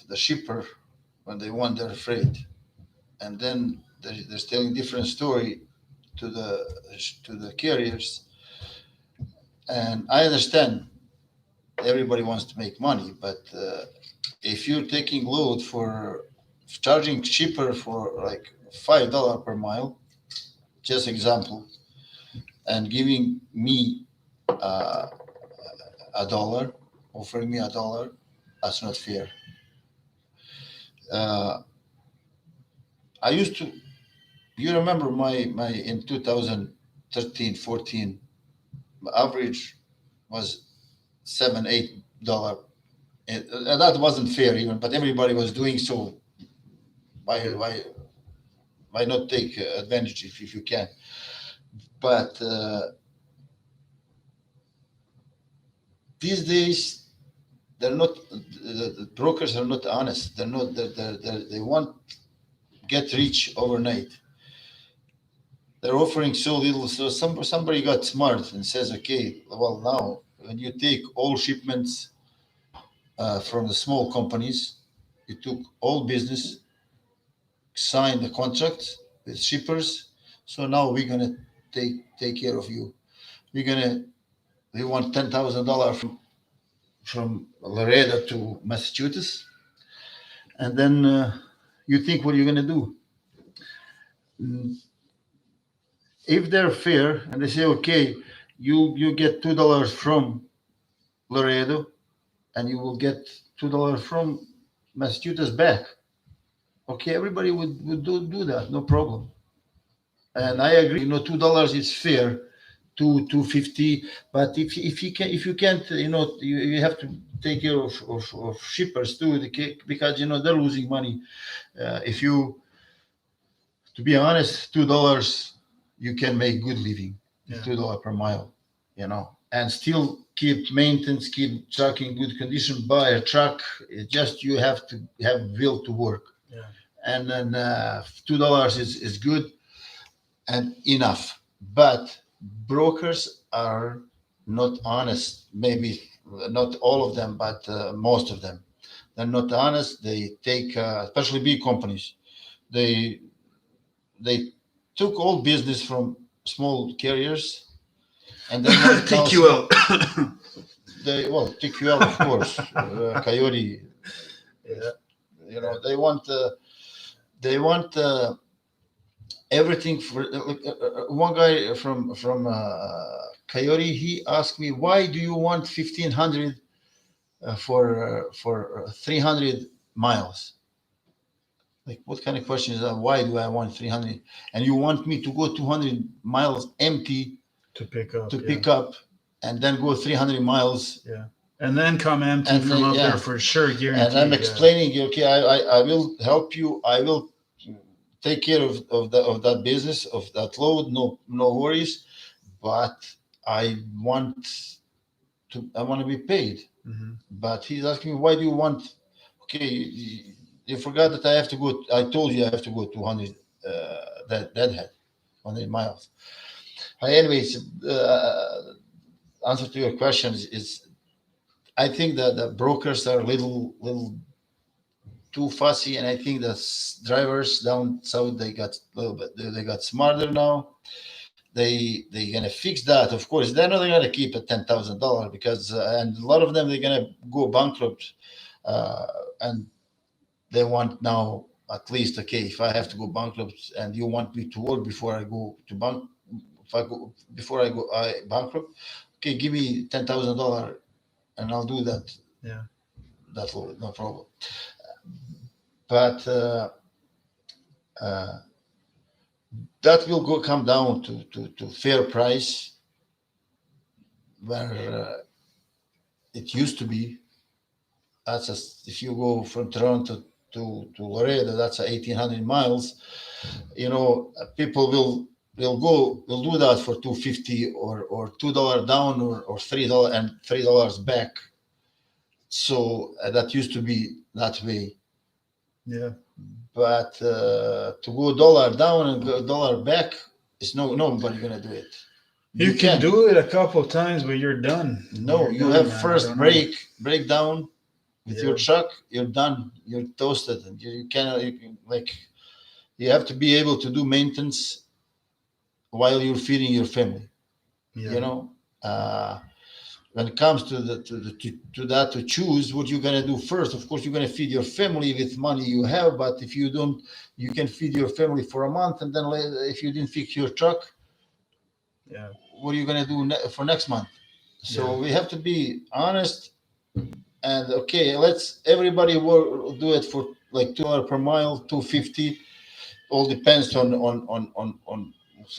the shipper when they want their freight, and then they're telling different story to the carriers. And I understand everybody wants to make money, but if you're taking load for charging cheaper for like $5 per mile, just example, and giving me $1, offering me $1, that's not fair. I used to, you remember my in 2013, 14, average was $7, $8. And that wasn't fair even, but everybody was doing so. Why not take advantage if you can? But these days, they're not. The brokers are not honest. They're not. They want get rich overnight. They're offering so little. So somebody got smart and says, okay, well now when you take all shipments from the small companies, you took all business, sign the contract with shippers. So now we're gonna take care of you. We want $10,000 from Laredo to Massachusetts, and then you think what you're gonna do? If they're fair and they say, okay, you get $2 from Laredo, and you will get $2 from Massachusetts back. Okay, everybody would do that, no problem. And I agree, $2 is fair, $2.50. But if you can't, you have to take care of shippers too, because they're losing money. To be honest, $2 you can make good living, $2 per mile, and still keep maintenance, keep truck in good condition, buy a truck. It's just you have to have will to work. Yeah. And then $2 is good and enough. But brokers are not honest. Maybe not all of them, but most of them. They're not honest. They take, especially big companies, they took all business from small carriers, and then TQL. TQL, of course, Coyote. Yeah. They want everything for. One guy from Coyote, he asked me, why do you want 1,500 for 300 miles? Like, what kind of question is that? Why do I want 300? And you want me to go 200 miles empty to pick up, and then go 300 miles? Yeah. And then come empty from up there for sure, guaranteed. And I'm explaining, okay, I will help you. I will take care of that business, of that load. No worries. But I want to be paid. Mm-hmm. But he's asking me, why do you want? Okay, you forgot that I have to go. I told you I have to go 200 deadhead, 100 miles. Anyways, answer to your question is I think that the brokers are a little too fussy, and I think the drivers down south, they got smarter now. They're gonna fix that. Of course, they're not gonna keep at $10,000 because and a lot of them they're gonna go bankrupt, and they want now at least, okay, if I have to go bankrupt and you want me to work before I go to bankrupt, okay, give me $10,000 and I'll do that. Yeah, that's no problem. But that will come down to fair price, where it used to be. That's if you go from Toronto to Laredo, that's 1,800 miles. People will do that for $2.50 or $2 down or $3 and $3 back. So that used to be that way. Yeah. But to go $1 down and go $1 back, It's nobody gonna do it. You can do it a couple times, but you're done. No, You're you done, have man. I first don't know. breakdown with your Yeah. truck. You're done. You're toasted. And you cannot like. You have to be able to do maintenance while you're feeding your family. Yeah. You know, when it comes to that to choose what you're gonna do first. Of course, you're gonna feed your family with money you have. But if you don't, you can feed your family for a month, and then later, if you didn't fix your truck, Yeah. what are you gonna do for next month? So Yeah. we have to be honest. And okay, let's everybody do it for like $2 per mile, 250. All depends on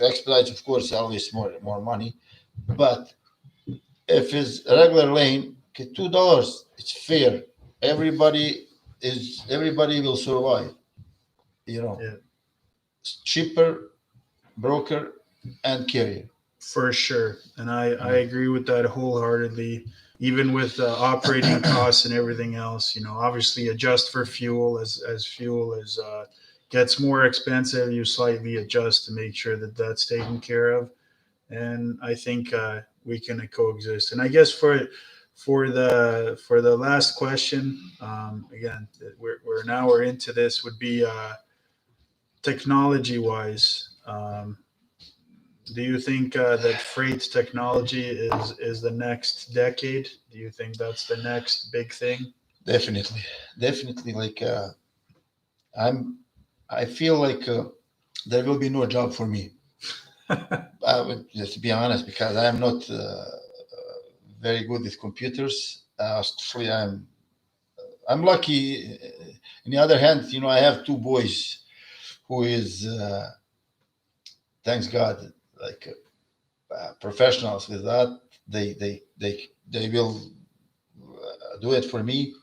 expedites. Of course, always more money. But if it's a regular lane, okay, $2, it's fair. Everybody will survive. You know, Yeah. it's cheaper, broker, and carrier. For sure. And I agree with that wholeheartedly. Even with operating costs and everything else, obviously adjust for fuel as fuel gets more expensive, you slightly adjust to make sure that that's taken care of. And I think we can coexist. And I guess for the last question, again, we're into this would be technology wise. Do you think that freight technology is the next decade? Do you think that's the next big thing? Definitely. Like I'm, I feel like there will be no job for me. I would just be honest because I am not very good with computers. Actually, I'm lucky. On the other hand, I have two boys who is, thanks God, like professionals with that. They will do it for me.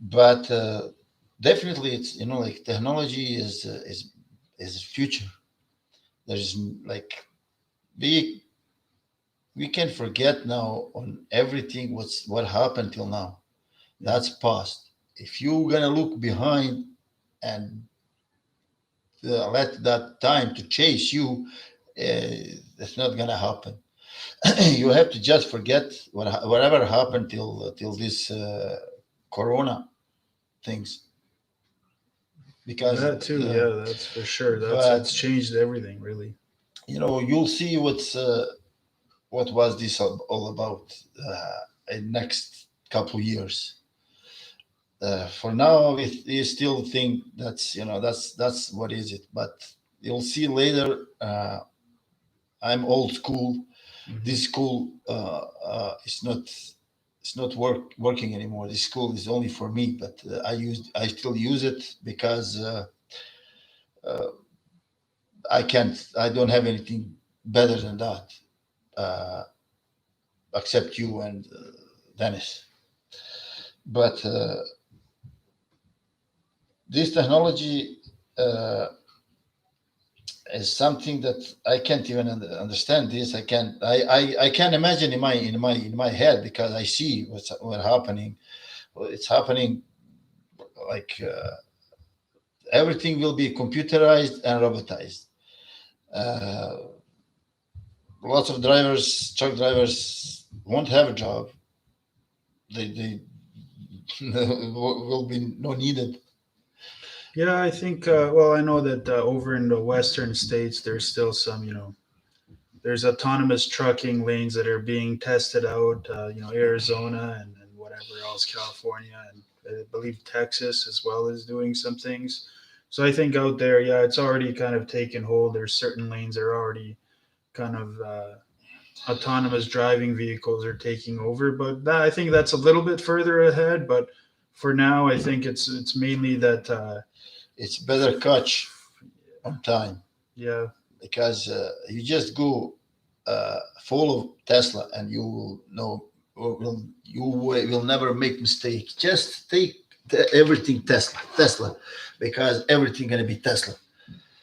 But definitely, it's like technology is future. There's like we we can forget now on everything what happened till now. That's past. If you're gonna look behind and let that time to chase you, that's not gonna happen. You have to just forget whatever happened till this Corona things because That too, yeah, that's for sure. It's but changed everything, really. you'll see what was this all about in next couple years. For now, we still think that's what is it, but you'll see later. I'm old school. Hmm. This school it's not working anymore. This school is only for me, but I still use it because uh, I don't have anything better than that uh, except you and Dennis. But this technology uh, is something that I can't even understand. This I can't imagine in my head because I see what's happening. Well, it's happening like everything will be computerized and robotized. Uh, Lots of truck drivers won't have a job. They will be no needed. Yeah, I think. Well, I know that over in the western states, there's still some. There's autonomous trucking lanes that are being tested out. Arizona and whatever else, California, and I believe Texas as well is doing some things. So I think out there, yeah, it's already kind of taken hold. There's certain lanes that are already kind of autonomous driving vehicles are taking over. But I think that's a little bit further ahead. But for now, I think it's mainly that. It's better catch on time Yeah, because you just go full of Tesla and you will know you will never make mistake. Just take everything Tesla, because everything gonna be Tesla.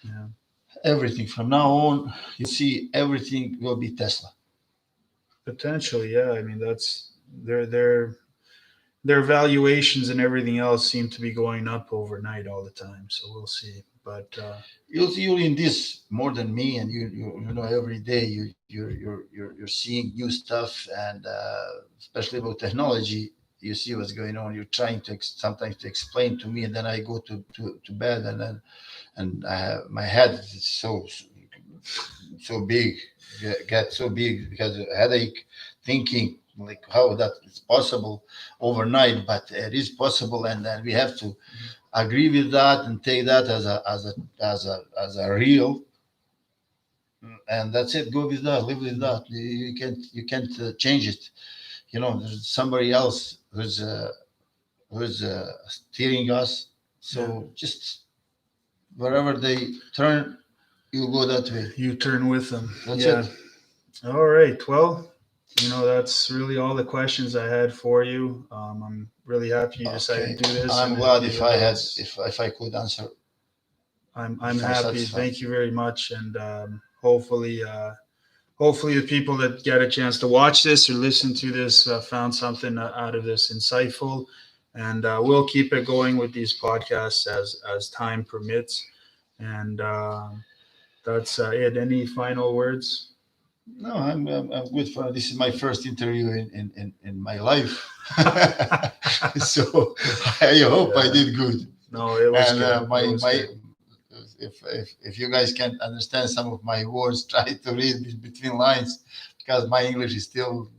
yeah, Everything from now on, you see everything will be Tesla. potentially. Yeah, I mean that's their valuations and everything else seem to be going up overnight all the time. So we'll see. But you're in this more than me, and you know every day you're seeing new stuff, and especially about technology. You see what's going on. You're trying to sometimes to explain to me, and then I go to bed, and then my head is so big, get so big because of headache, thinking like how that is possible overnight, but it is possible, and then we have to agree with that and take that as a real, and that's it. Go with that, live with that. You can't change it. You know, there's somebody else who's steering us. So just wherever they turn, you go that way. you turn with them. That's it. All right. Well, that's really all the questions I had for you. I'm really happy you decided to do this. I'm glad if I had, if I could answer. I'm happy. Thank you very much, and hopefully the people that get a chance to watch this or listen to this found something out of this insightful. And we'll keep it going with these podcasts as time permits. And that's it. Any final words? No, I'm good for this. Is my first interview in my life, so I hope I did good. No, it was And good. if you guys can't understand some of my words, try to read between lines, because my English is still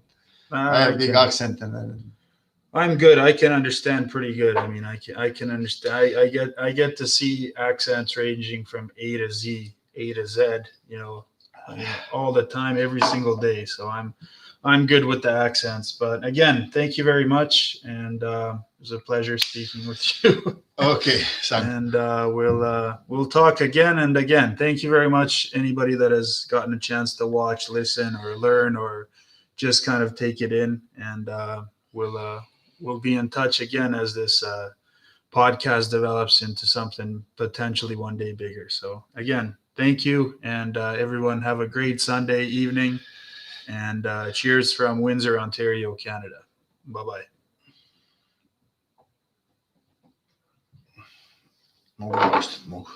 I have a big accent, and I'm good. I can understand pretty good. I mean, I can understand. I get to see accents ranging from A to Z, A to Z. All the time, every single day. So I'm good with the accents. But again, thank you very much, and it was a pleasure speaking with you. Okay, and we'll talk again and again. Thank you very much, anybody that has gotten a chance to watch, listen, or learn, or just kind of take it in. And we'll be in touch again as this podcast develops into something potentially one day bigger. So again, thank you, and everyone have a great Sunday evening, and cheers from Windsor, Ontario, Canada. Bye-bye. No.